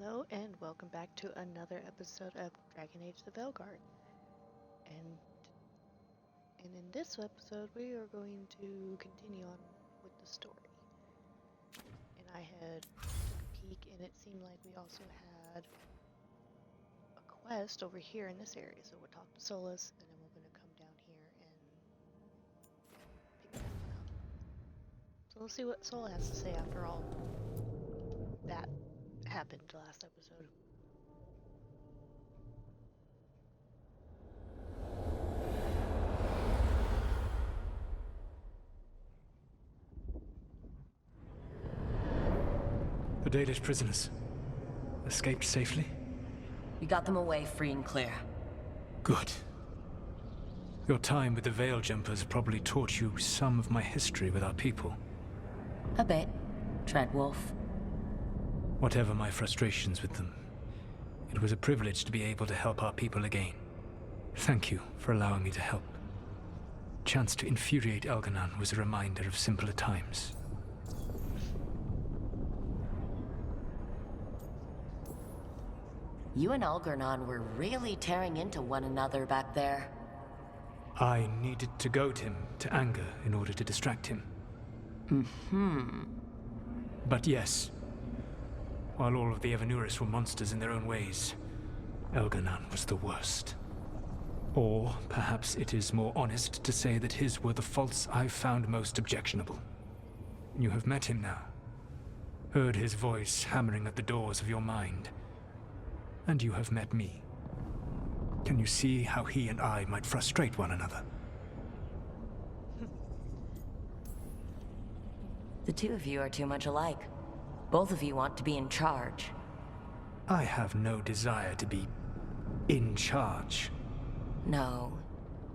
Hello and welcome back to another episode of Dragon Age the Veilguard. And in this episode we are going to continue on with the story. And I had took a peek and it seemed like we also had a quest over here in this area. So we'll talk to Solus and then we're gonna come down here and pick that one up. So let's see what Solus has to say after all that happened last episode. The Dalish prisoners escaped safely? We got them away free and clear. Good. Your time with the Veil Jumpers probably taught you some of my history with our people. A bit. Tread Wolf. Whatever my frustrations with them, it was a privilege to be able to help our people again. Thank you for allowing me to help. Chance to infuriate Elganon was a reminder of simpler times. You and Algernon were really tearing into one another back there. I needed to goad him to anger in order to distract him. But yes, while all of the Evanuris were monsters in their own ways, Elganon was the worst. Or perhaps it is more honest to say that his were the faults I've found most objectionable. You have met him now, heard his voice hammering at the doors of your mind, and you have met me. Can you see how he and I might frustrate one another? The two of you are too much alike. Both of you want to be in charge. I have no desire to be in charge. No.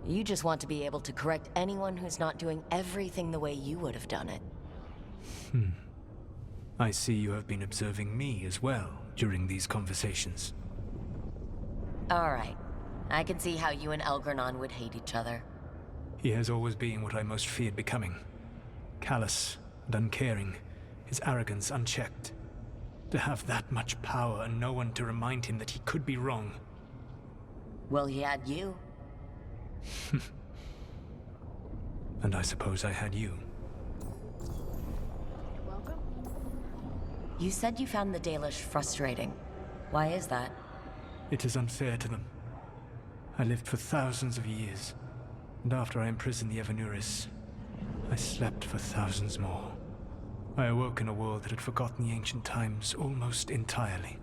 You just want to be able to correct anyone who's not doing everything the way you would have done it. I see you have been observing me as well during these conversations. Alright. I can see how you and Algernon would hate each other. He has always been what I most feared becoming. Callous and uncaring, his arrogance unchecked. To have that much power and no one to remind him that he could be wrong. Well, he had you. And I suppose I had you. You're welcome. You said you found the Dalish frustrating. Why is that? It is unfair to them. I lived for thousands of years, and after I imprisoned the Evanuris, I slept for thousands more. I awoke in a world that had forgotten the ancient times almost entirely.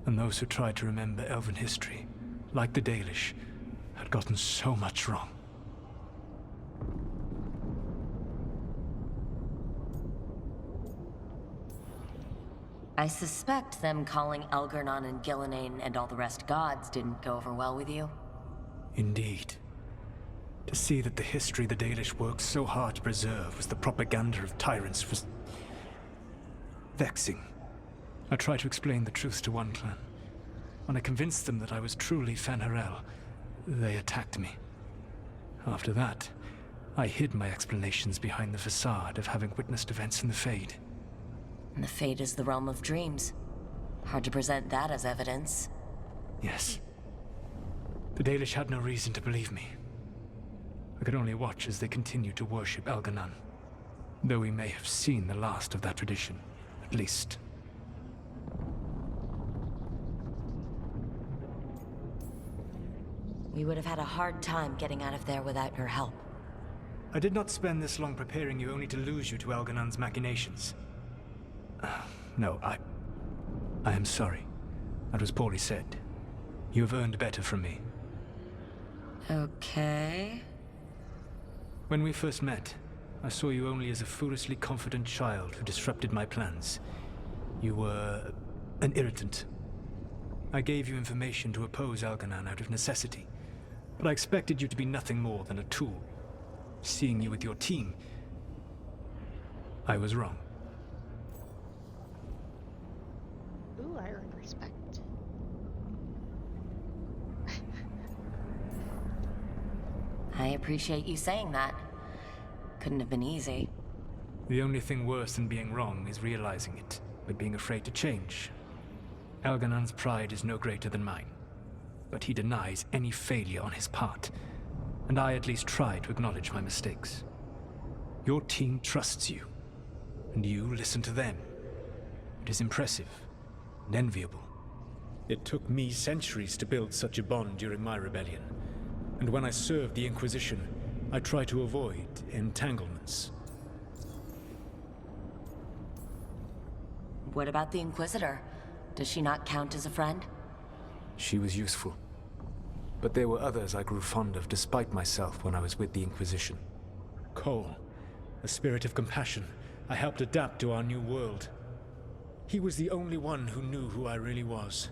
And those who tried to remember Elven history, like the Dalish, had gotten so much wrong. I suspect them calling Algernon and Gillenane and all the rest gods didn't go over well with you. Indeed. To see that the history the Dalish worked so hard to preserve was the propaganda of tyrants was vexing. I tried to explain the truth to one clan. When I convinced them that I was truly Fen'Harel, they attacked me. After that, I hid my explanations behind the facade of having witnessed events in the Fade. And the Fate is the realm of dreams. Hard to present that as evidence. Yes. The Dalish had no reason to believe me. I could only watch as they continued to worship Elganon, though we may have seen the last of that tradition, at least. We would have had a hard time getting out of there without your help. I did not spend this long preparing you only to lose you to Elganon's machinations. No, I am sorry. That was poorly said. You have earned better from me. Okay. When we first met, I saw you only as a foolishly confident child who disrupted my plans. You were an irritant. I gave you information to oppose Elganon out of necessity, but I expected you to be nothing more than a tool. Seeing you with your team, I was wrong. Ooh, I earned respect. I appreciate you saying that. Couldn't have been easy. The only thing worse than being wrong is realizing it, but being afraid to change. Elganan's pride is no greater than mine, but he denies any failure on his part, and I at least try to acknowledge my mistakes. Your team trusts you, and you listen to them. It is impressive and enviable. It took me centuries to build such a bond during my rebellion, and when I served the Inquisition, I try to avoid entanglements. What about the Inquisitor? Does she not count as a friend? She was useful, but there were others I grew fond of despite myself when I was with the Inquisition. Cole, a spirit of compassion, I helped adapt to our new world. He was the only one who knew who I really was.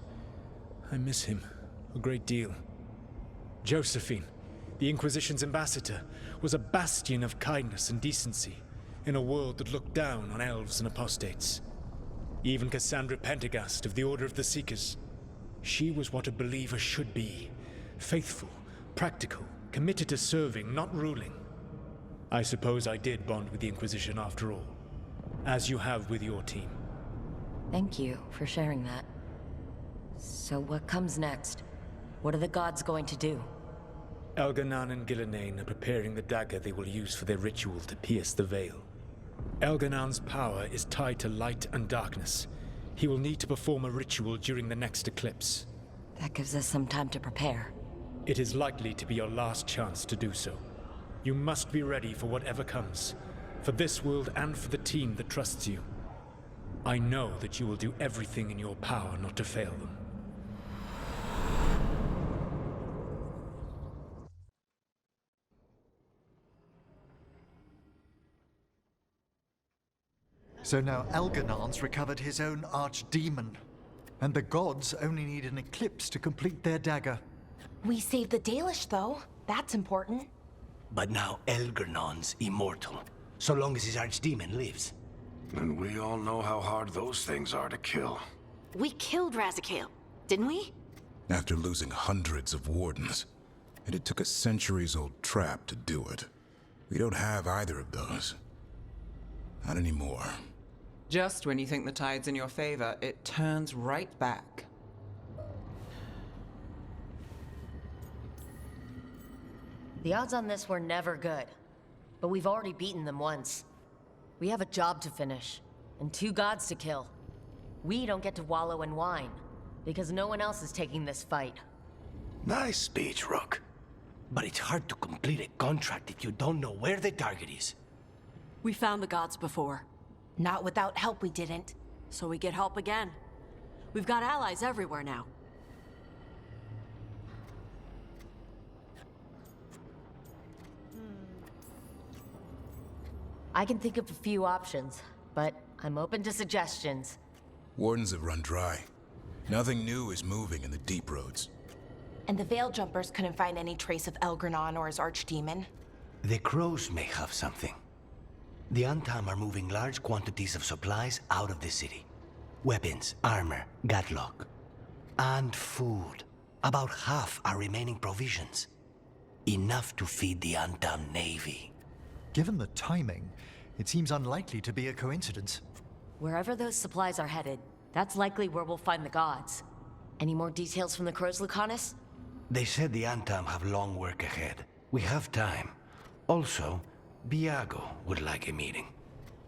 I miss him a great deal. Josephine, the Inquisition's ambassador, was a bastion of kindness and decency in a world that looked down on elves and apostates. Even Cassandra Pendergast of the Order of the Seekers. She was what a believer should be. Faithful, practical, committed to serving, not ruling. I suppose I did bond with the Inquisition after all, as you have with your team. Thank you for sharing that. So what comes next? What are the gods going to do? Elganan and Gillenane are preparing the dagger they will use for their ritual to pierce the veil. Elganan's power is tied to light and darkness. He will need to perform a ritual during the next eclipse. That gives us some time to prepare. It is likely to be your last chance to do so. You must be ready for whatever comes, for this world and for the team that trusts you. I know that you will do everything in your power not to fail them. So now Elganan's recovered his own archdemon, and the gods only need an eclipse to complete their dagger. We saved the Dalish, though. That's important. But now Elgernon's immortal, so long as his archdemon lives. And we all know how hard those things are to kill. We killed Razikale, didn't we? After losing hundreds of wardens, and it took a centuries-old trap to do it. We don't have either of those. Not anymore. Just when you think the tide's in your favor, it turns right back. The odds on this were never good, but we've already beaten them once. We have a job to finish, and 2 gods to kill. We don't get to wallow in wine, because no one else is taking this fight. Nice speech, Rook. But it's hard to complete a contract if you don't know where the target is. We found the gods before. Not without help, we didn't. So we get help again. We've got allies everywhere now. I can think of a few options, but I'm open to suggestions. Wardens have run dry. Nothing new is moving in the deep roads. And the Veil Jumpers couldn't find any trace of Elgernon or his archdemon. The crows may have something. The Antam are moving large quantities of supplies out of the city. Weapons, armor, gatlock. And food. About half are remaining provisions. Enough to feed the Antam navy. Given the timing, it seems unlikely to be a coincidence. Wherever those supplies are headed, that's likely where we'll find the gods. Any more details from the crows, Lucanus? They said the Antam have long work ahead. We have time. Also, Biago would like a meeting.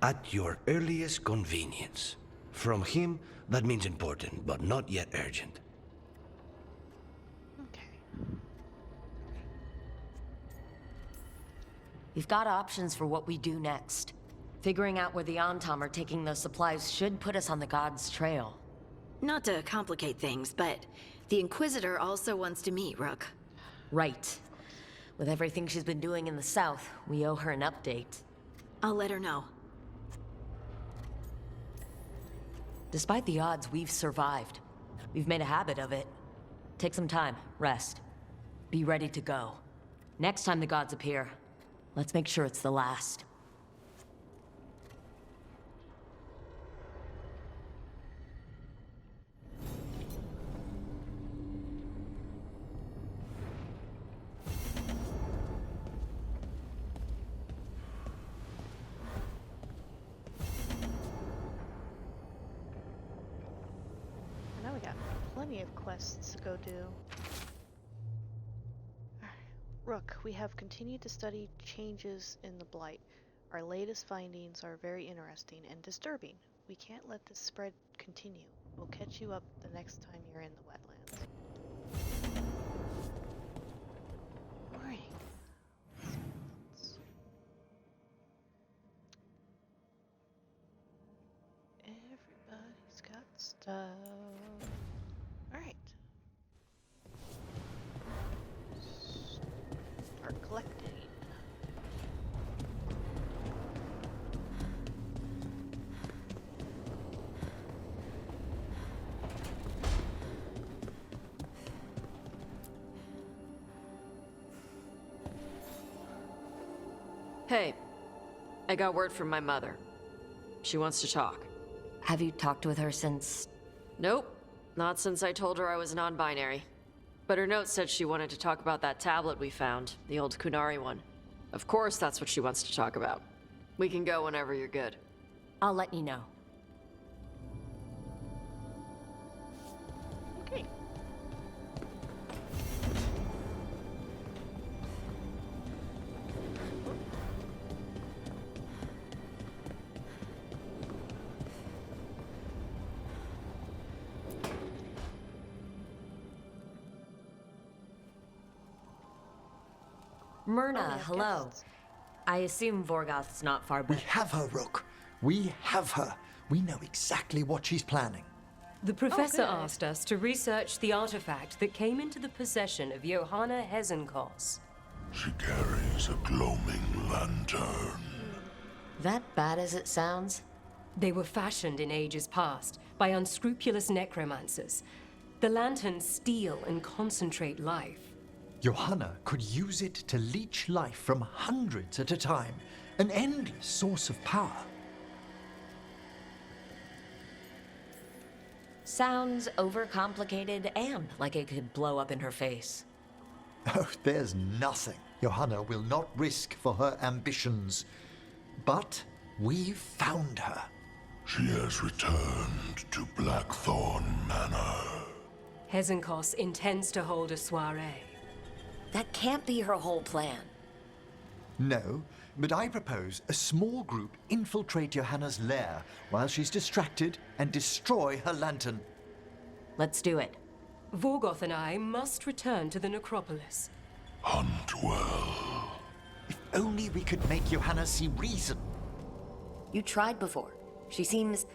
At your earliest convenience. From him, that means important, but not yet urgent. Okay. We've got options for what we do next. Figuring out where the Antam are taking those supplies should put us on the gods' trail. Not to complicate things, but the Inquisitor also wants to meet Rook. Right. With everything she's been doing in the south, we owe her an update. I'll let her know. Despite the odds, we've survived. We've made a habit of it. Take some time, rest. Be ready to go. Next time the gods appear, let's make sure it's the last. I know we got plenty of quests to go do. Rook, we have continued to study changes in the Blight. Our latest findings are very interesting and disturbing. We can't let this spread continue. We'll catch you up the next time you're in the wetlands. Morning. Everybody's got stuff. Alright. Start collecting. Hey, I got word from my mother. She wants to talk. Have you talked with her since? Nope, not since I told her I was non-binary. But her note said she wanted to talk about that tablet we found, the old Kunari one. Of course that's what she wants to talk about. We can go whenever you're good. I'll let you know. Okay. Myrna, hello. I assume Vorgoth's not far We back. have her, Rook. We have her. We know exactly what she's planning. The professor good. asked us to research the artifact that came into the possession of Johanna Hesenkos. She carries a gloaming lantern. That bad as it sounds? They were fashioned in ages past by unscrupulous necromancers. The lanterns steal and concentrate life. Johanna could use it to leech life from hundreds at a time. An endless source of power. Sounds overcomplicated and like it could blow up in her face. Oh, there's nothing Johanna will not risk for her ambitions. But we've found her. She has returned to Blackthorn Manor. Hesenkos intends to hold a soiree. That can't be her whole plan. No, but I propose a small group infiltrate Johanna's lair while she's distracted and destroy her lantern. Let's do it. Vorgoth and I must return to the necropolis. Hunt well. If only we could make Johanna see reason. You tried before. She seems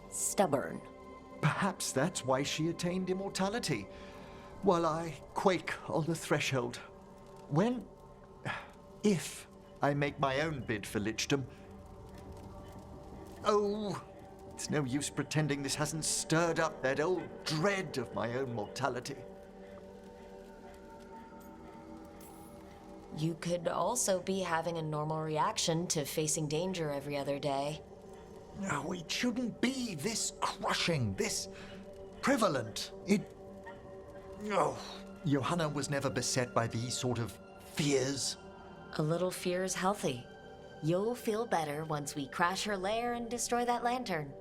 stubborn. Perhaps that's why she attained immortality, while I quake on the threshold. If I make my own bid for lichdom. Oh, it's no use pretending this hasn't stirred up that old dread of my own mortality. You could also be having a normal reaction to facing danger every other day. No, it shouldn't be this crushing, this prevalent. Oh, Johanna was never beset by these sort of fears. A little fear is healthy. You'll feel better once we crash her lair and destroy that lantern.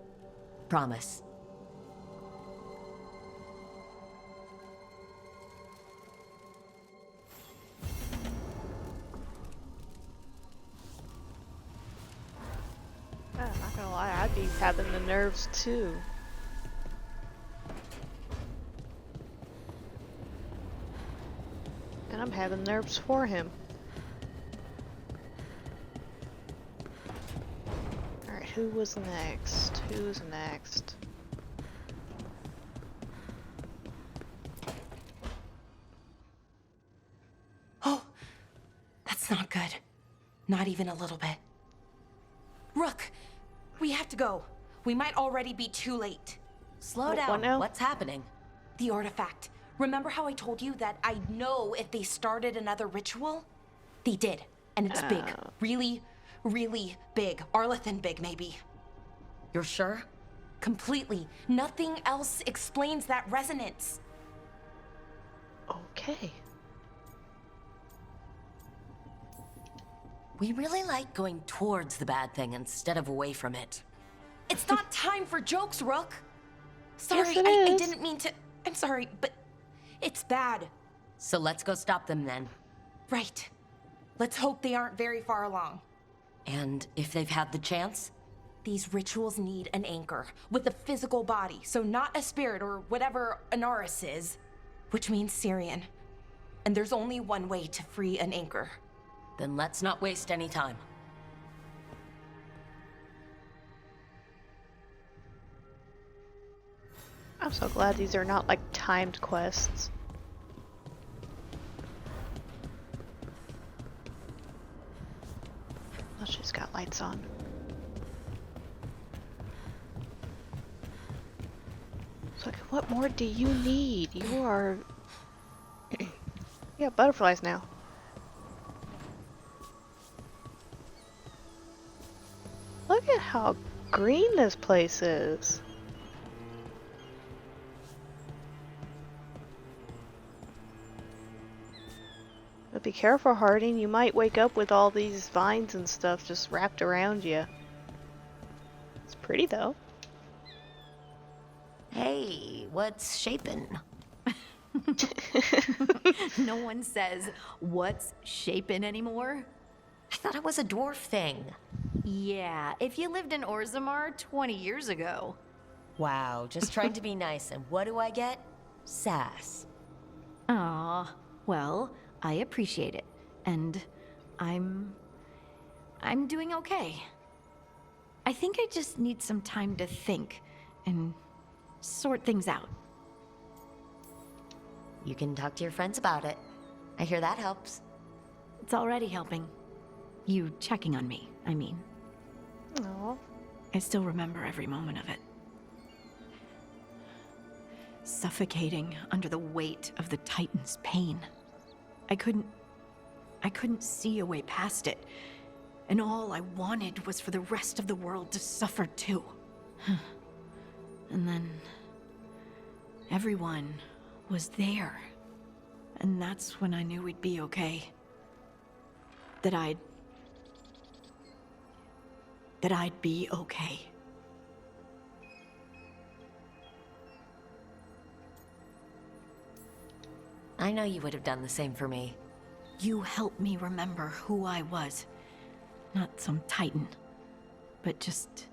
Promise. I'm not gonna lie, I'd be having the nerves too. And I'm having nerves for him. Alright, who was next? Who's next? Oh, that's not good. Not even a little bit. Rook, we have to go. We might already be too late. Slow What down. now? What's happening? The artifact. Remember how I told you that I'd know if they started another ritual? They did, and it's big. Really, really big. Arlethan big, maybe. You're sure? Completely. Nothing else explains that resonance. Okay. We really like going towards the bad thing instead of away from it. It's not time for jokes, Rook. Sorry, Yes, it I is. didn't mean to. I'm sorry, but it's bad. So let's go stop them then. Right. Let's hope they aren't very far along. And if they've had the chance? These rituals need an anchor with a physical body, so not a spirit or whatever Anaris is, which means Syrian. And there's only one way to free an anchor. Then let's not waste any time. I'm so glad these are not like timed quests. Oh, she's got lights on. It's like, what more do you need? You are... Yeah, butterflies now. Look at how green this place is. But be careful, Harding. You might wake up with all these vines and stuff just wrapped around you. It's pretty though. Hey, what's shaping? No one says, what's shaping anymore? I thought it was a dwarf thing. Yeah, if you lived in Orzammar 20 years ago. Wow, just trying to be nice, and what do I get? Sass. Aw, well, I appreciate it. And I'm doing okay. I think I just need some time to think and sort things out. You can talk to your friends about it. I hear that helps. It's already helping. You checking on me, I mean. Aww. I still remember every moment of it. Suffocating under the weight of the Titan's pain. I couldn't see a way past it. And all I wanted was for the rest of the world to suffer too. And then everyone was there. And that's when I knew we'd be okay. That I'd be okay. I know you would have done the same for me. You helped me remember who I was. Not some titan, but just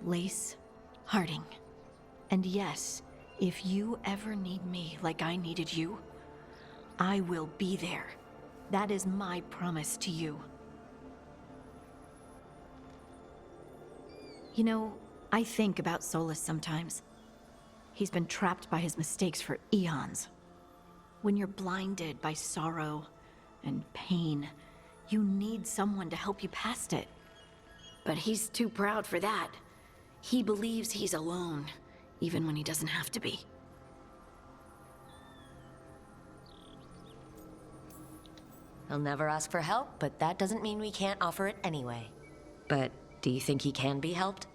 Lace Harding. And yes, if you ever need me like I needed you, I will be there. That is my promise to you. You know, I think about Solus sometimes. He's been trapped by his mistakes for eons. When you're blinded by sorrow and pain, you need someone to help you past it. But he's too proud for that. He believes he's alone, even when he doesn't have to be. He'll never ask for help, but that doesn't mean we can't offer it anyway. But do you think he can be helped?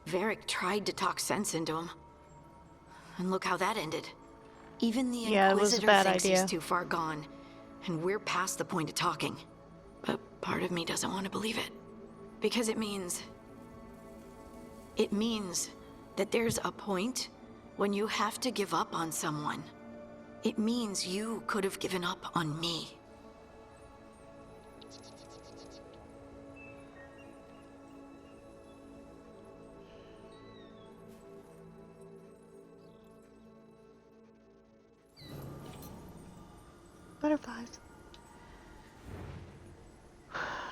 Varric tried to talk sense into him. And look how that ended. Even the Yeah, it was a Inquisitor bad thinks idea. he's too far gone. And we're past the point of talking. But part of me doesn't want to believe it. Because it means that there's a point when you have to give up on someone. It means you could have given up on me. Butterflies.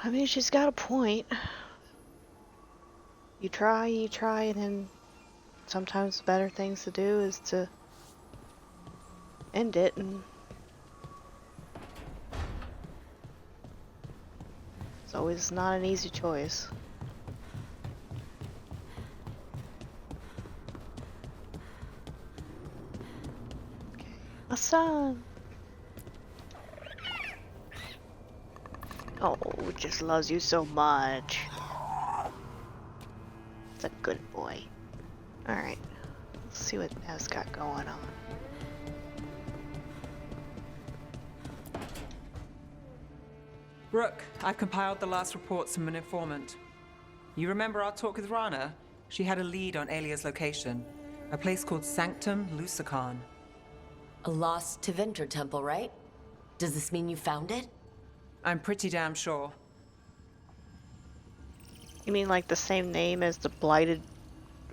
I mean, she's got a point. You try, and then sometimes the better things to do is to end it, and it's always not an easy choice. Okay. A sun! Oh, it just loves you so much. It's a good boy. Alright. Let's see what Nev's got going on. Rook, I've compiled the last reports from an informant. You remember our talk with Rana? She had a lead on Alia's location. A place called Sanctum Lucican. A lost Tevinter temple, right? Does this mean you found it? I'm pretty damn sure. You mean like the same name as the blighted,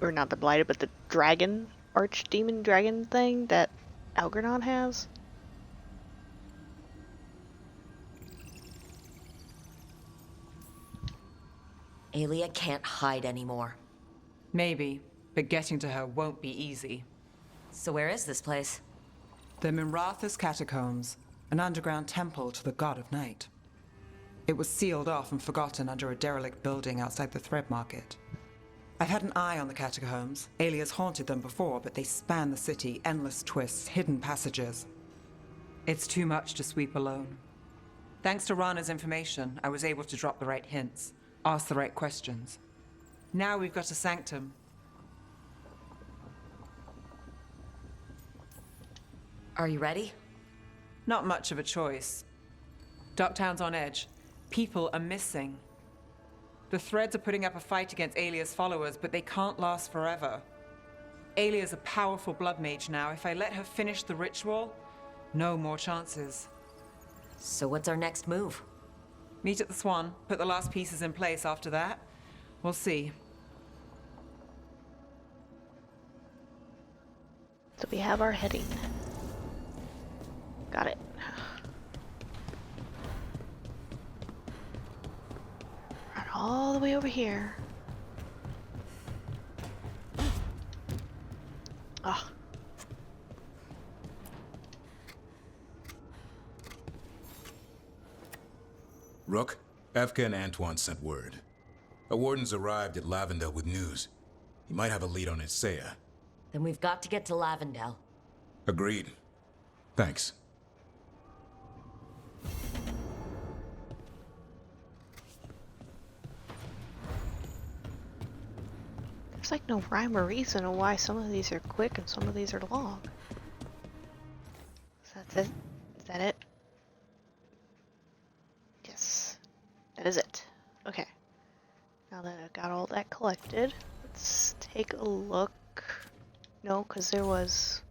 or not the blighted, but the dragon, archdemon dragon thing that Algernon has? Alia can't hide anymore. Maybe, but getting to her won't be easy. So where is this place? The Mirathas Catacombs, an underground temple to the god of night. It was sealed off and forgotten under a derelict building outside the Thread Market. I've had an eye on the catacombs. Alia's haunted them before, but they span the city, endless twists, hidden passages. It's too much to sweep alone. Thanks to Rana's information, I was able to drop the right hints, ask the right questions. Now we've got a sanctum. Are you ready? Not much of a choice. Docktown's on edge. People are missing. The Threads are putting up a fight against Alia's followers, but they can't last forever. Alia's a powerful blood mage now. If I let her finish the ritual, no more chances. So what's our next move? Meet at the Swan, put the last pieces in place after that. We'll see. So we have our heading. Got it. Run all the way over here. Ah. Rook, Evka and Antoine sent word. A warden's arrived at Lavendale with news. He might have a lead on Isaiah. Then we've got to get to Lavendale. Agreed. Thanks. There's like no rhyme or reason on why some of these are quick and some of these are long. So that's it? Is that it? Yes. That is it. Okay. Now that I've got all that collected, let's take a look. No, because there was...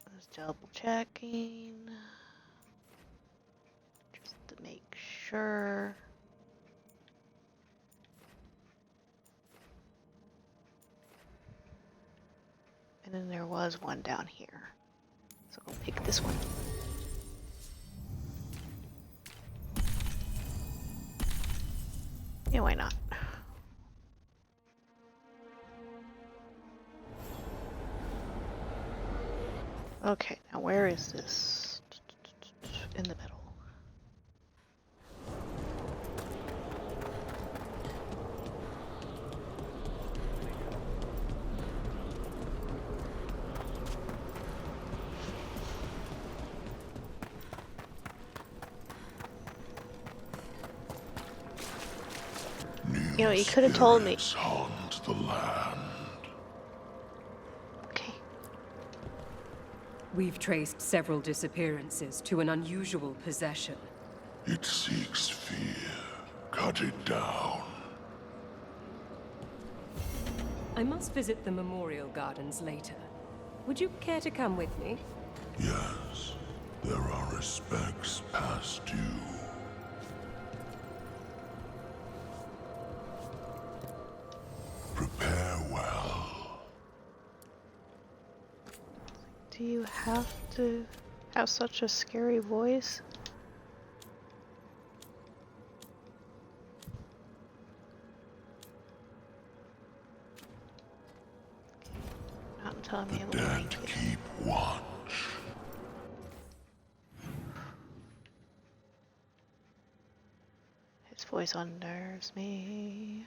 I was double checking. Just to make sure. And then there was one down here. So I'll pick this one. Yeah, why not? Okay, now where is this? In the middle. You know, you could have told me. Haunt the land. Okay. We've traced several disappearances to an unusual possession. It seeks fear. Cut it down. I must visit the memorial gardens later. Would you care to come with me? Yes, there are respects past due. Prepare well. Do you have to have such a scary voice? Not telling me The dead keep watch. His voice unnerves me.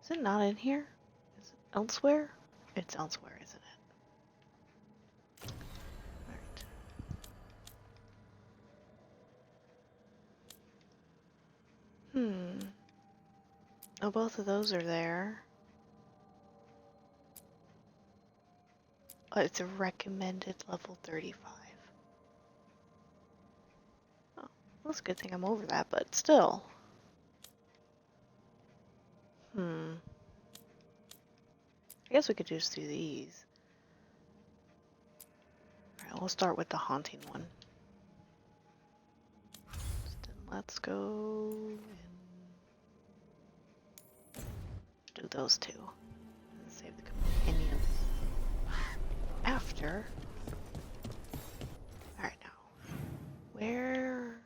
Is it not in here? Is it elsewhere? It's elsewhere, isn't it? Alright. Oh, both of those are there. Oh, it's a recommended level 35. Oh, Well, it's a good thing I'm over that, but still. I guess we could just do these. Alright, we'll start with the haunting one. Then let's go and do those two. And save the companions after. Alright, now. Where...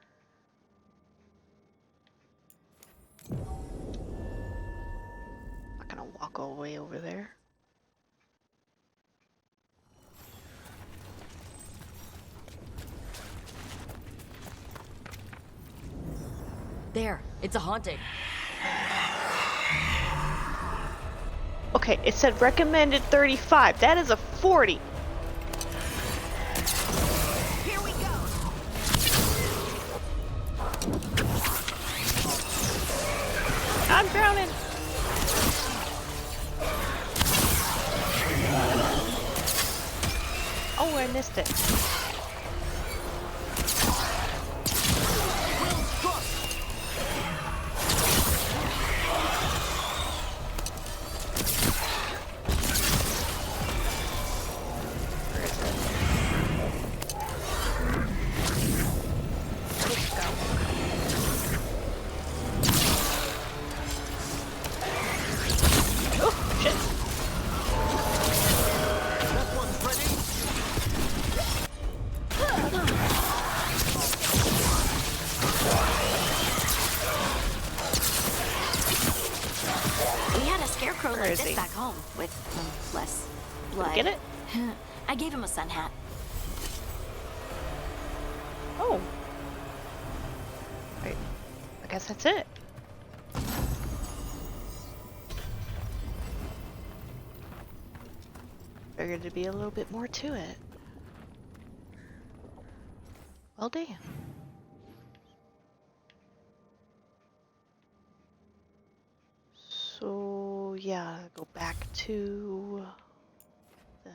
Not gonna walk all the way over there. There, it's a haunting. Okay, it said recommended 35. That is a 40. Here we go. I'm drowning. Oh, I missed it. Like this back home with less blood. Get it? I gave him a sun hat. Oh. Wait. I guess that's it. Figured there'd be a little bit more to it. Well, damn. So, yeah, go back to them.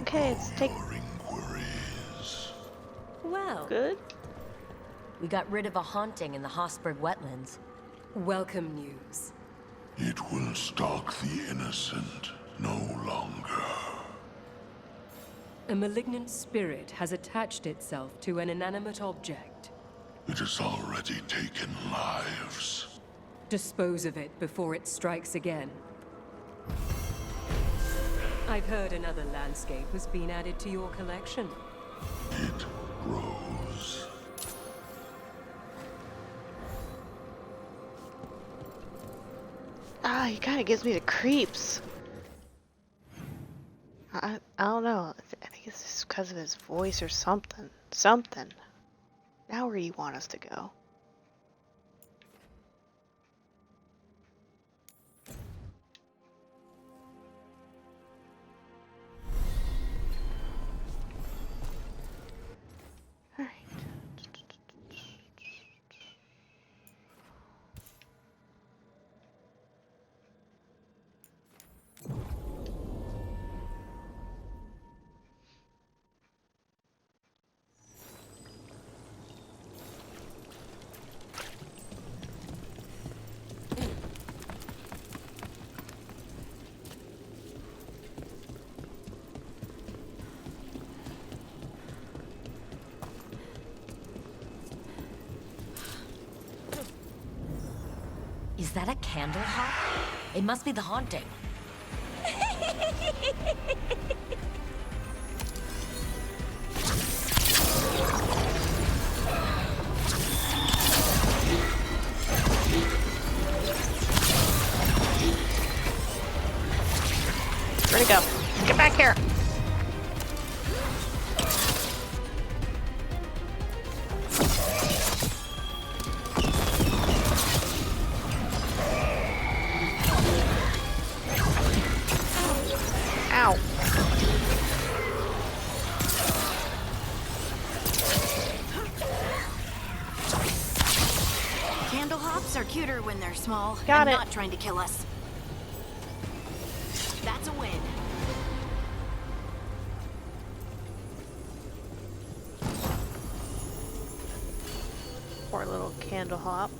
Okay, let's take... Well, Good. We got rid of a haunting in the Hosberg wetlands. welcome news. It will stalk the innocent no longer. A malignant spirit has attached itself to an inanimate object. It has already taken lives. Dispose of it before it strikes again. I've heard another landscape has been added to your collection. It grows. Ah, he kind of gives me the creeps. I don't know. I think it's just because of his voice or something. Something. Now where you want us to go? Alright. Is that a candle hop? It must be the haunting. Where'd it go? Get back here! small Got and it. not trying to kill us. That's a win. Poor little candle hop.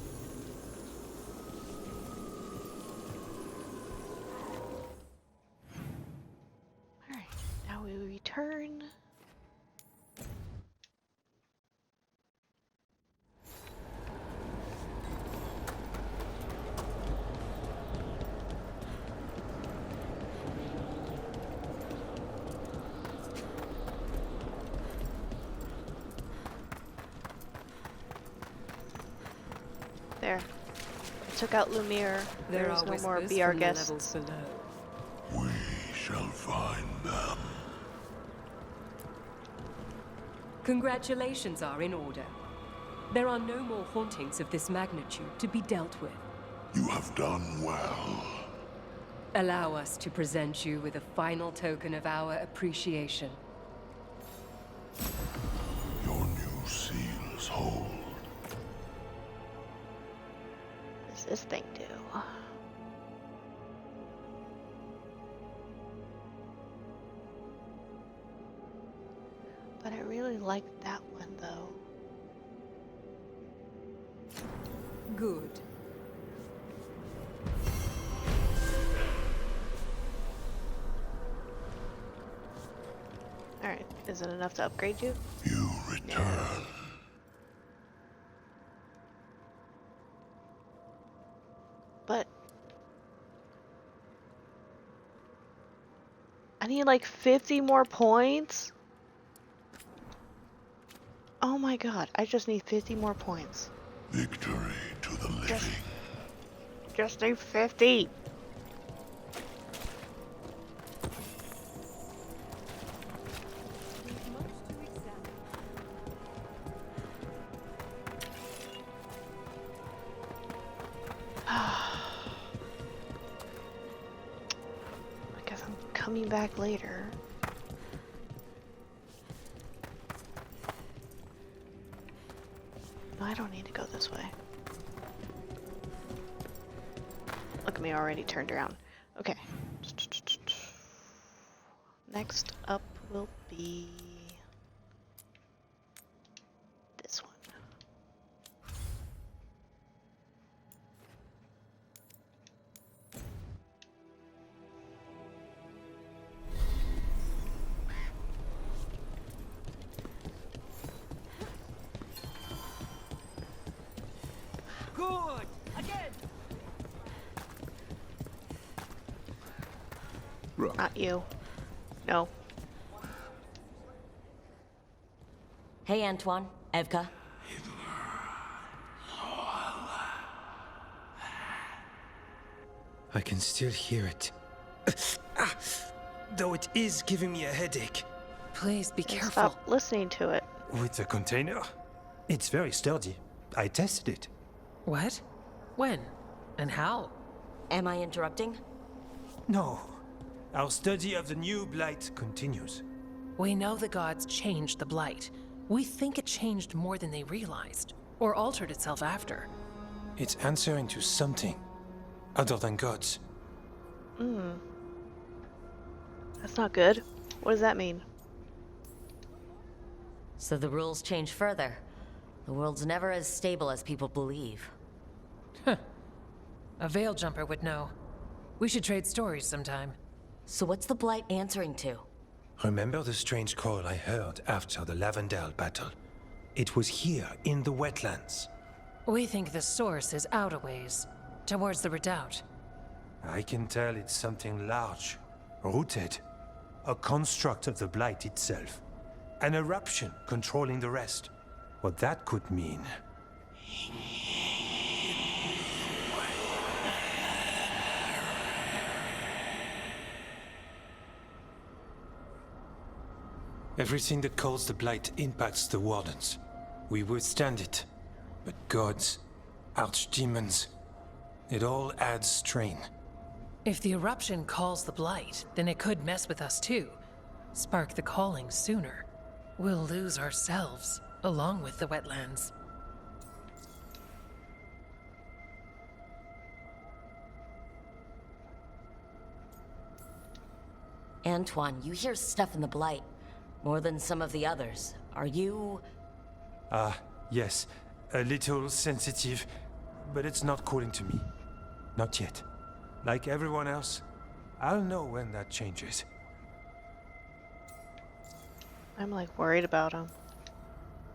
Alright, now we return. There. I took out Lumiere. There There's are no more whispers be our from the guest. levels below. We shall find them. Congratulations are in order. There are no more hauntings of this magnitude to be dealt with. You have done well. Allow us to present you with a final token of our appreciation. Your new seals hold. What does this thing do? But I really like that one though. Good. Alright, is it enough to upgrade you? You return. But I need like 50 more points? Oh my god, I just need 50 more points. Victory to the living. Just need 50. I guess I'm coming back later. No, I don't need to go this way. Look at me already turned around. Okay. Next up will be this one. Good! Again! Not you. No. Hey, Antoine. Evka. I can still hear it. Though it is giving me a headache. Please be Then careful. stop listening to it. With the container? It's very sturdy. I tested it. What? When? And how? Am I interrupting? No. Our study of the new blight continues. We know the gods changed the Blight. We think it changed more than they realized, or altered itself after. It's answering to something other than gods. That's not good. What does that mean? So the rules change further. The world's never as stable as people believe. A veil jumper would know. We should trade stories sometime. So what's the Blight answering to? Remember the strange call I heard after the Lavendale battle? It was here, in the wetlands. We think the source is out a ways, towards the redoubt. I can tell it's something large, rooted. A construct of the Blight itself. An eruption controlling the rest. What that could mean. Everything that calls the Blight impacts the Wardens. We withstand it. But gods, archdemons, it all adds strain. If the eruption calls the Blight, then it could mess with us too. Spark the calling sooner. We'll lose ourselves, along with the wetlands. Antoine, you hear stuff in the Blight. More than some of the others. Are you... Yes. A little sensitive, but it's not calling to me. Not yet. Like everyone else, I'll know when that changes. I'm like worried about him.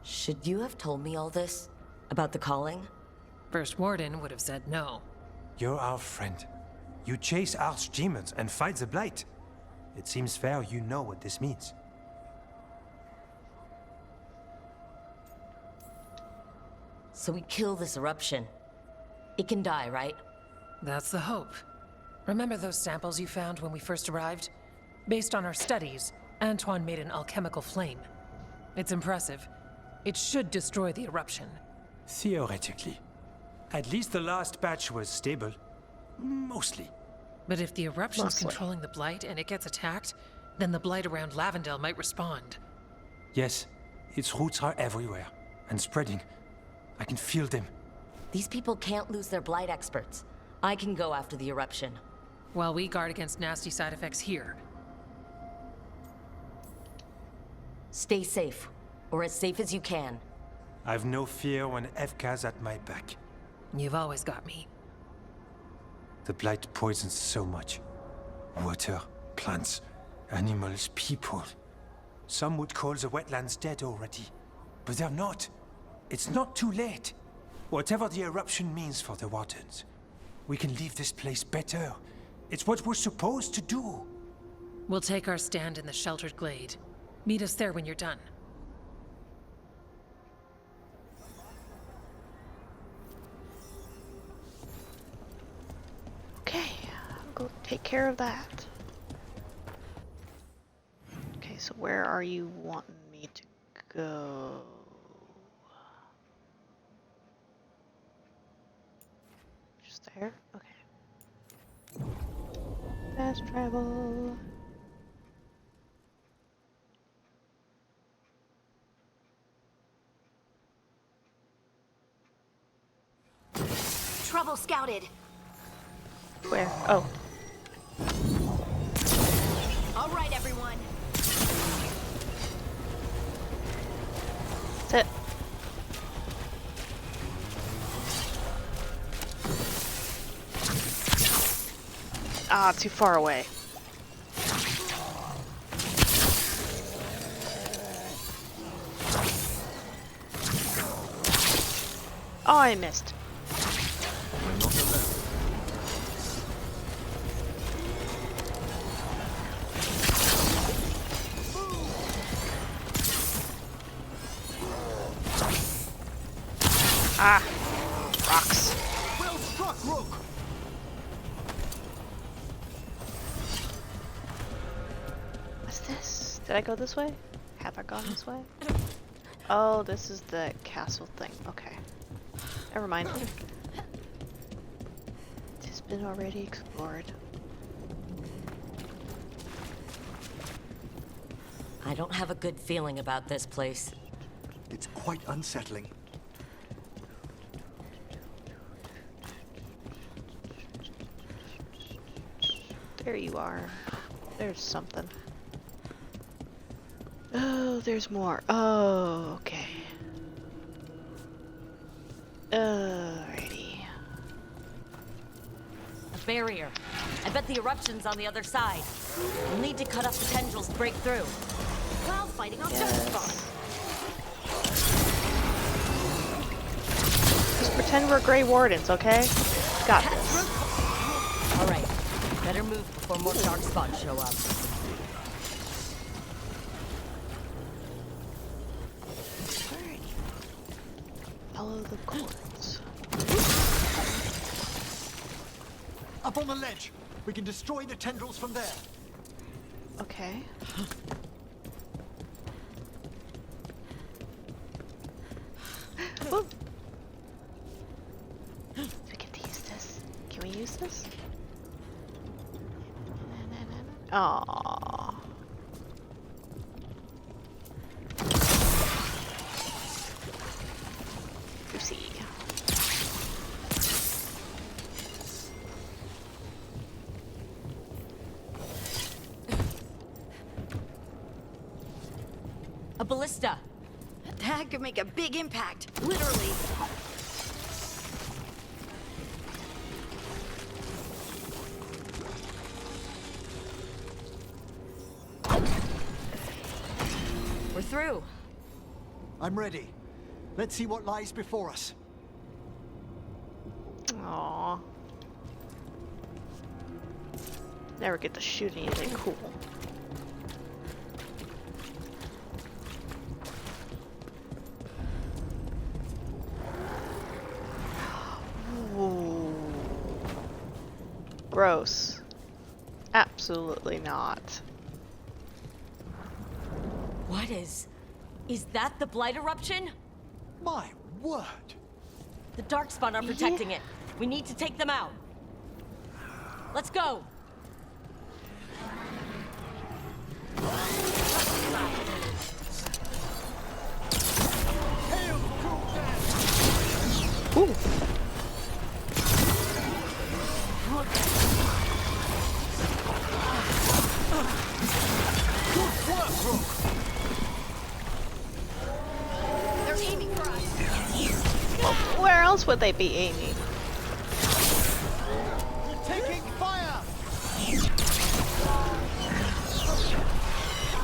Should you have told me all this? About the calling? First Warden would have said no. You're our friend. You chase archdemons and fight the Blight. It seems fair you know what this means. So we kill this eruption. It can die, right? That's the hope. Remember those samples you found when we first arrived? Based on our studies, Antoine made an alchemical flame. It's impressive. It should destroy the eruption. Theoretically. At least the last batch was stable. Mostly. But if the eruption's Mostly. controlling the Blight and it gets attacked, then the Blight around Lavendel might respond. Yes, its roots are everywhere. And spreading. I can feel them. These people can't lose their Blight experts. I can go after the eruption. While we guard against nasty side effects here. Stay safe. Or as safe as you can. I've no fear when Evka's at my back. You've always got me. The Blight poisons so much. Water, plants, animals, people. Some would call the wetlands dead already. But they're not. It's not too late. Whatever the eruption means for the Wardens, we can leave this place better. It's what we're supposed to do. We'll take our stand in the sheltered glade. Meet us there when you're done. Okay, I'll go take care of that. Okay, so where are you wanting me to go? Just there? Okay. Fast travel. Trouble scouted. Where? Oh. All right, everyone. That's it. Ah, too far away. Oh, I missed. Ah, rocks. Well struck, Rook! What's this? Did I go this way? Have I gone this way? Oh, this is the castle thing. Okay. Never mind. It has been already explored. I don't have a good feeling about this place. It's quite unsettling. There you are. There's something. Oh, there's more. Oh, okay. Alrighty. A barrier. I bet the eruption's on the other side. We'll need to cut off the tendrils to break through. While fighting off Yes. Just pretend we're Grey Wardens, okay? Got this. Alright. Better move before more dark spots show up. Alrighty. Follow the cords. Up on the ledge! We can destroy the tendrils from there! Okay. Whoop. We get to use this. Can we use this? Aww. Oopsie. A ballista. That could make a big impact, literally. We're through. I'm ready. Let's see what lies before us. Aww. Never get to shoot anything cool. Ooh. Gross. Absolutely not. What is that the Blight eruption? My word! The Darkspawn are protecting it. We need to take them out. Let's go! Ooh. They're aiming for us. Well, where else would they be aiming? Taking fire!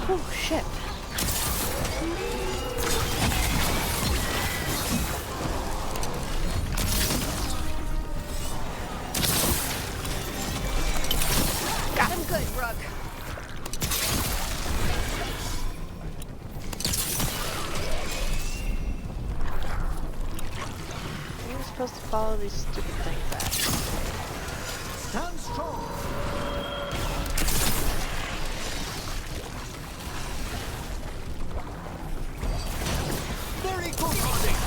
Oh shit. Got him good, Rook. You're supposed to follow these stupid things back. Stand strong! Very good hunting!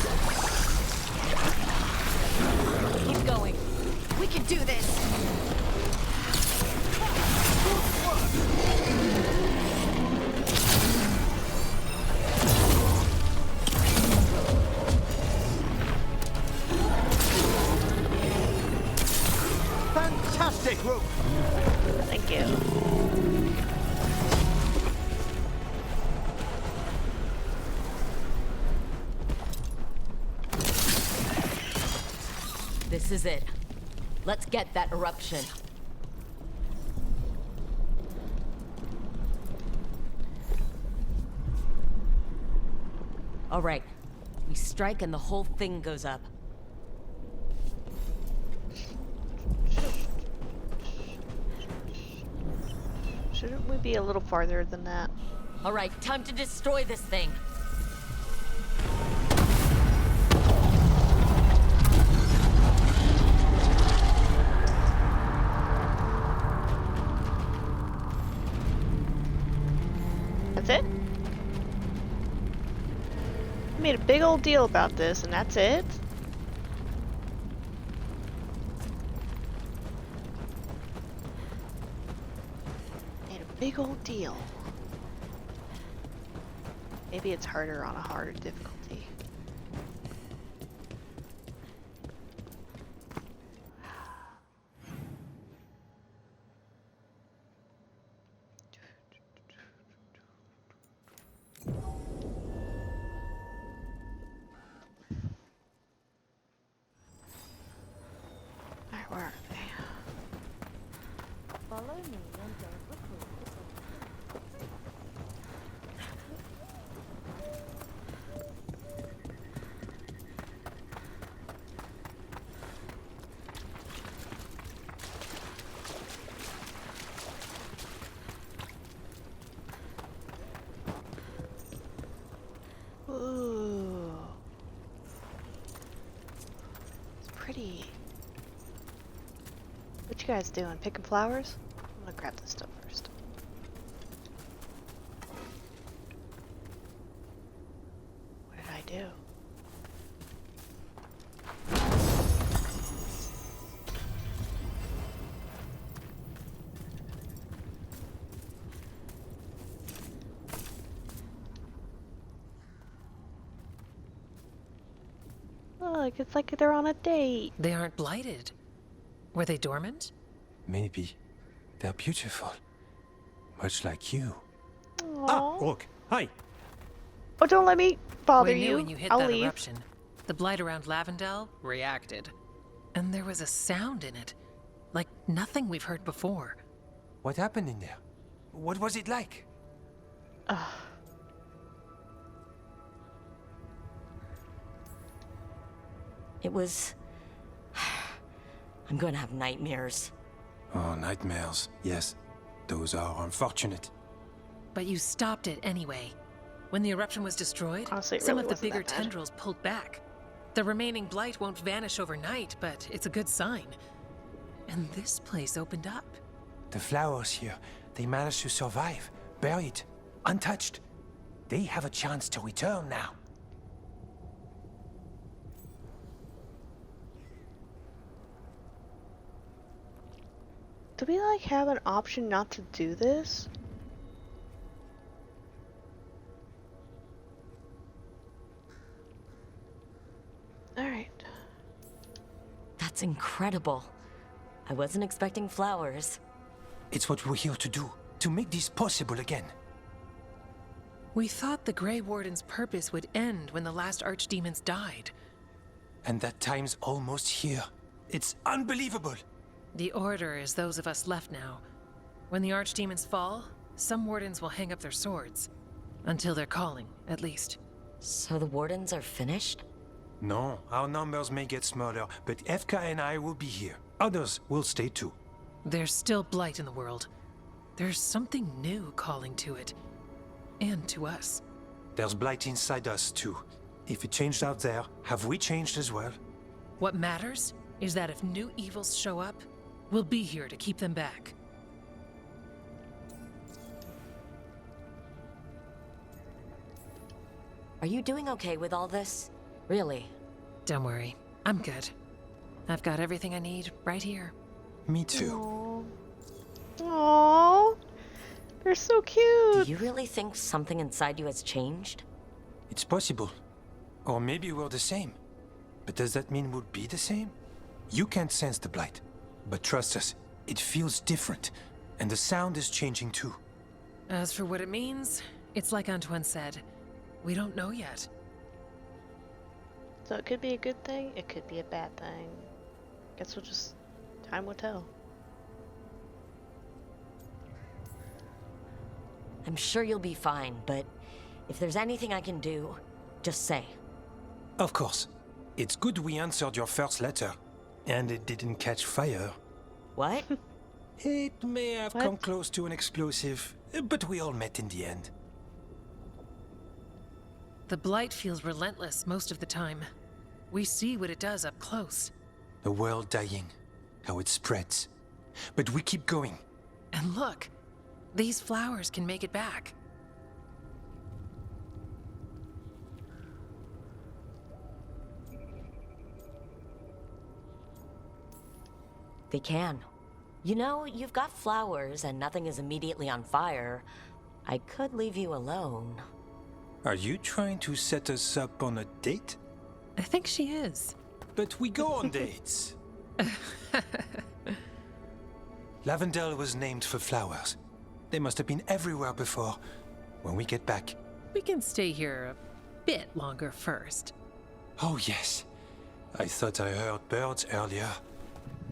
Keep going. We can do this. Fantastic, Rook! Thank you. This is it. Let's get that eruption. All right. We strike and the whole thing goes up. Shouldn't we be a little farther than that? All right, time to destroy this thing. That's it? I made a big old deal about this and that's it? Made a big old deal. Maybe it's harder on a harder difficulty. Alright, where are they? Follow me and don't report. Ooh. It's pretty. What you guys doing? Picking flowers? I'm gonna grab this stuff first. What did I do? Look, it's like they're on a date. They aren't blighted. Were they dormant? Maybe. They're beautiful. Much like you. Aww. Ah, Rook. Hi. Oh, don't let me bother we knew you. when you hit I'll that leave. eruption, the blight around Lavendel reacted. And there was a sound in it, like nothing we've heard before. What happened in there? What was it like? It was... I'm going to have nightmares. Oh, nightmares. Yes, those are unfortunate. But you stopped it anyway. When the eruption was destroyed, Honestly, it some really of the wasn't bigger that bad. tendrils pulled back. The remaining blight won't vanish overnight, but it's a good sign. And this place opened up. The flowers here, they managed to survive, buried, untouched. They have a chance to return now. Do we like have an option not to do this? Alright. That's incredible. I wasn't expecting flowers. It's what we're here to do, to make this possible again. We thought the Grey Warden's purpose would end when the last archdemons died. And that time's almost here. It's unbelievable. The Order is those of us left now. When the archdemons fall, some wardens will hang up their swords. Until they're calling, at least. So the wardens are finished? No, our numbers may get smaller, but Efka and I will be here. Others will stay too. There's still blight in the world. There's something new calling to it. And to us. There's blight inside us too. If it changed out there, have we changed as well? What matters is that if new evils show up, we'll be here to keep them back. Are you doing okay with all this? Really? Don't worry, I'm good. I've got everything I need right here. Me too. Aww. They're so cute. Do you really think something inside you has changed? It's possible. Or maybe we're the same. But does that mean we'll be the same? You can't sense the blight. But trust us, it feels different. And the sound is changing too. As for what it means, it's like Antoine said. We don't know yet. So it could be a good thing, it could be a bad thing. Guess we'll just... time will tell. I'm sure you'll be fine, but if there's anything I can do, just say. Of course. It's good we answered your first letter. And it didn't catch fire. What? It may have come close to an explosive, but we all met in the end. The blight feels relentless most of the time. We see what it does up close. The world dying, how it spreads. But we keep going. And look, these flowers can make it back. They can. You know, you've got flowers and nothing is immediately on fire. I could leave you alone. Are you trying to set us up on a date? I think she is. But we go on dates. Lavendel was named for flowers. They must have been everywhere before. When we get back. We can stay here a bit longer first. Oh, yes. I thought I heard birds earlier.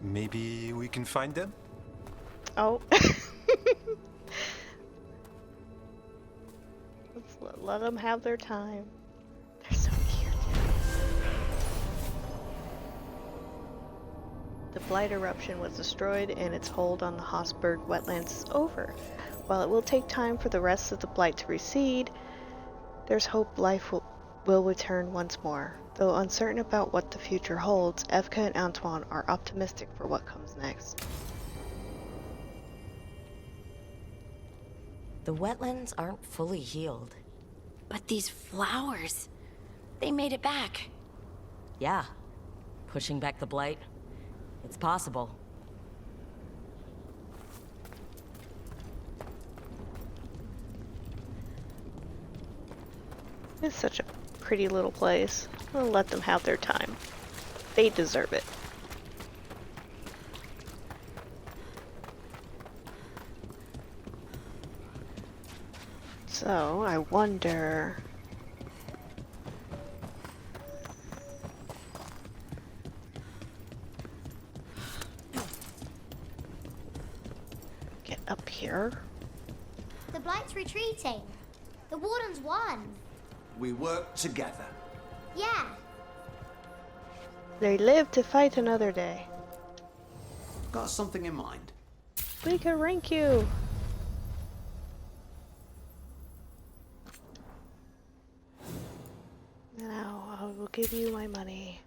Maybe we can find them? Oh. Let them have their time. They're so cute. The blight eruption was destroyed and its hold on the Hossberg wetlands is over. While it will take time for the rest of the blight to recede, there's hope life will return once more. Though uncertain about what the future holds, Evka and Antoine are optimistic for what comes next. The wetlands aren't fully healed. But these flowers, they made it back. Yeah. Pushing back the blight. It's possible. It's such a pretty little place. I'll let them have their time. They deserve it. So, I wonder... get up here. The Blight's retreating. The Warden's won. We work together. Yeah. They live to fight another day. Got something in mind? We can rank you. Now I will give you my money.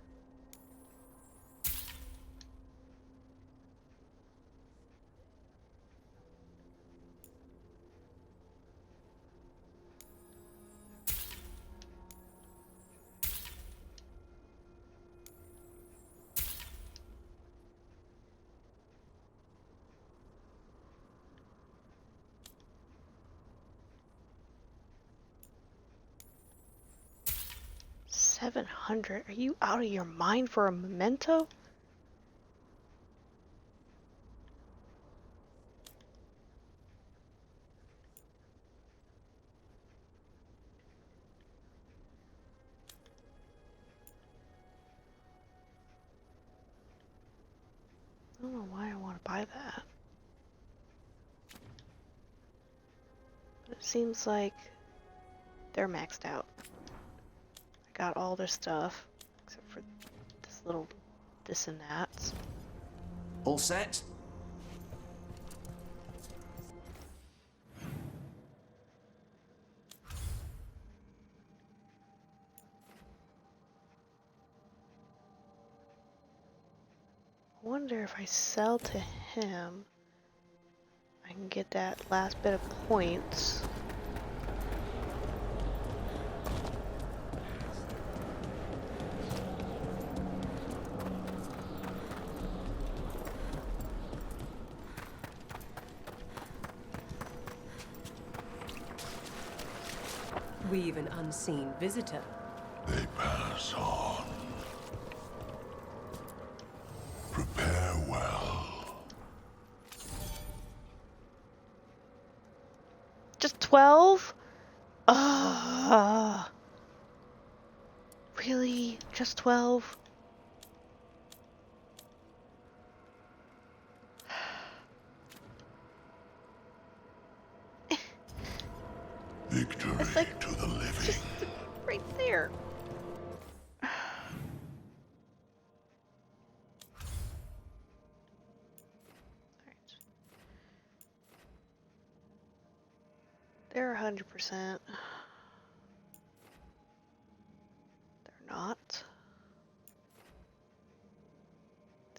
$700? Are you out of your mind for a memento? I don't know why I want to buy that. But it seems like they're maxed out. I got all their stuff, except for this and that. All set? I wonder if I sell to him, I can get that last bit of points. We've an unseen visitor. They pass on. Prepare well. Just 12? Really? Just 12? Victory like, to the living. Just right there. They're 100%. They're not.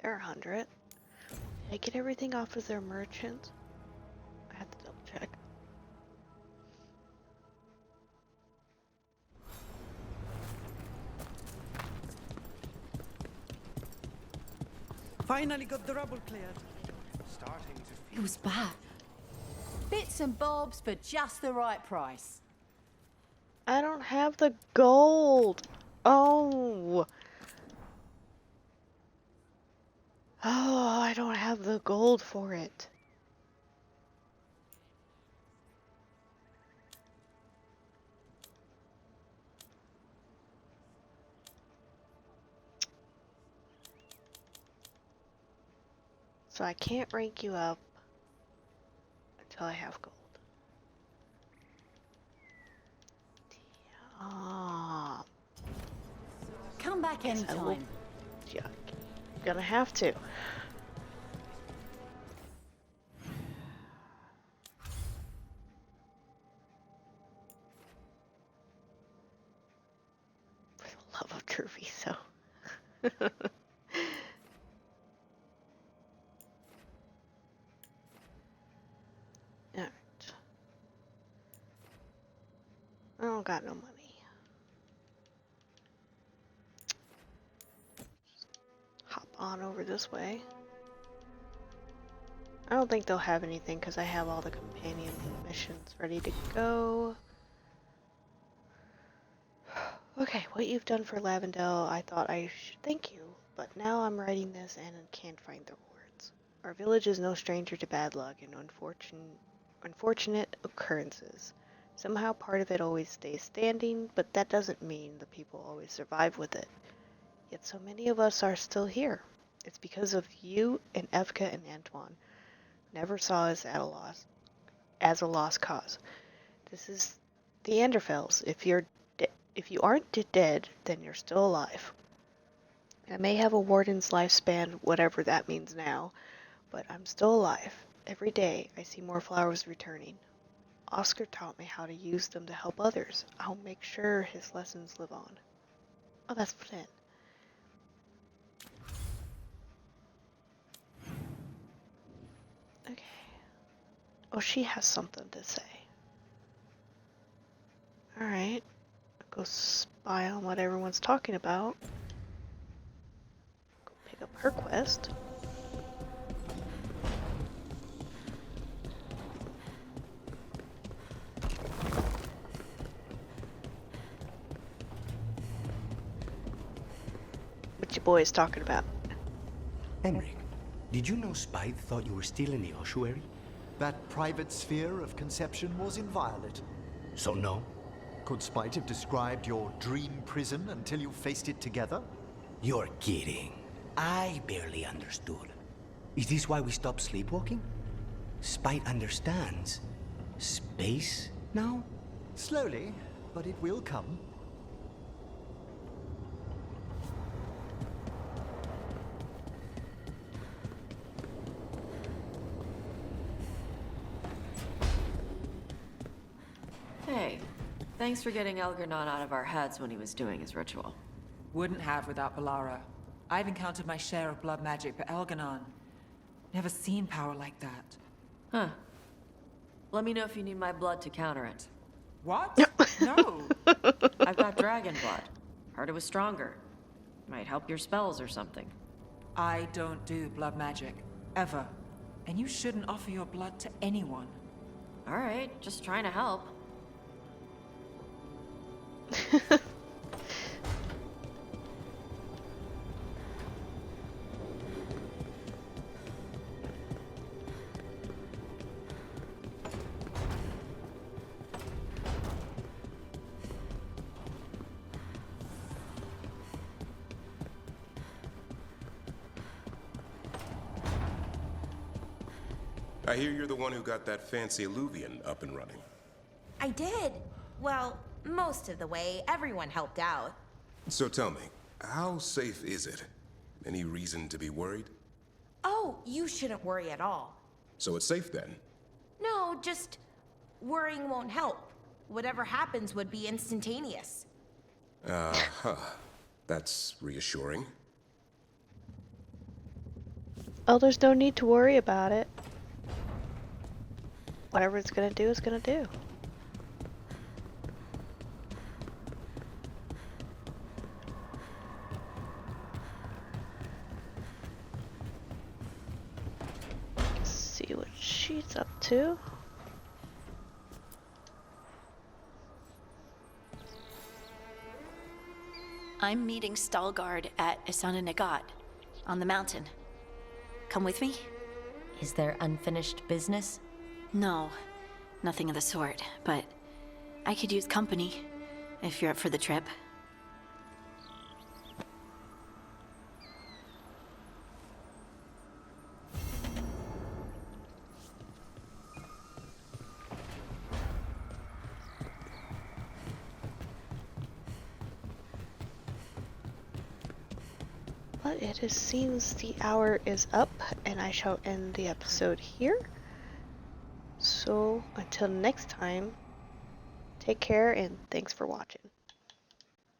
They're 100. Did I get everything off of their merchant? I have to double check. Finally got the rubble cleared. It was bad. Bits and bobs for just the right price. I don't have the gold. Oh. Oh, I don't have the gold for it. So I can't rank you up until I have gold. Ah. Come back anytime. Yeah, gonna have to. For the love of Treviso. Alright. I don't got no money. Hop on over this way. I don't think they'll have anything because I have all the companion missions ready to go. Okay, what you've done for Lavendel, I thought I should thank you, but now I'm writing this and can't find the words. Our village is no stranger to bad luck and unfortunate occurrences. Somehow part of it always stays standing, but that doesn't mean the people always survive with it. Yet so many of us are still here. It's because of you and Evka and Antoine. never saw as a lost cause. This is the Anderfels. If you aren't dead, then you're still alive. I may have a warden's lifespan, whatever that means now, but I'm still alive. Every day, I see more flowers returning. Oscar taught me how to use them to help others. I'll make sure his lessons live on. Oh, that's Flynn. Okay. Oh, she has something to say. Alright. Go spy on what everyone's talking about. Go pick up her quest. What your boy is talking about. Henrik, did you know Spite thought you were still in the ossuary? That private sphere of conception was inviolate. So no? Could Spite have described your dream prison until you faced it together? You're kidding. I barely understood. Is this why we stopped sleepwalking? Spite understands space now? Slowly, but it will come. Hey, thanks for getting Elgarnon out of our heads when he was doing his ritual. Wouldn't have without Balara. I've encountered my share of blood magic, but Elganon... never seen power like that. Huh. Let me know if you need my blood to counter it. What? No! I've got dragon blood. Heard it was stronger. Might help your spells or something. I don't do blood magic. Ever. And you shouldn't offer your blood to anyone. Alright, just trying to help. I hear you're the one who got that fancy Illuvian up and running. I did. Well, most of the way. Everyone helped out. So tell me, how safe is it? Any reason to be worried? Oh, you shouldn't worry at all. So it's safe then? No, just worrying won't help. Whatever happens would be instantaneous. Uh-huh. That's reassuring. Oh, there's no need to worry about it. Whatever it's gonna do is gonna do. Let's see what she's up to. I'm meeting Stalgard at Isana Nagat on the mountain. Come with me? Is there unfinished business? No, nothing of the sort, but I could use company if you're up for the trip. But it seems the hour is up, and I shall end the episode here. So, until next time, take care and thanks for watching.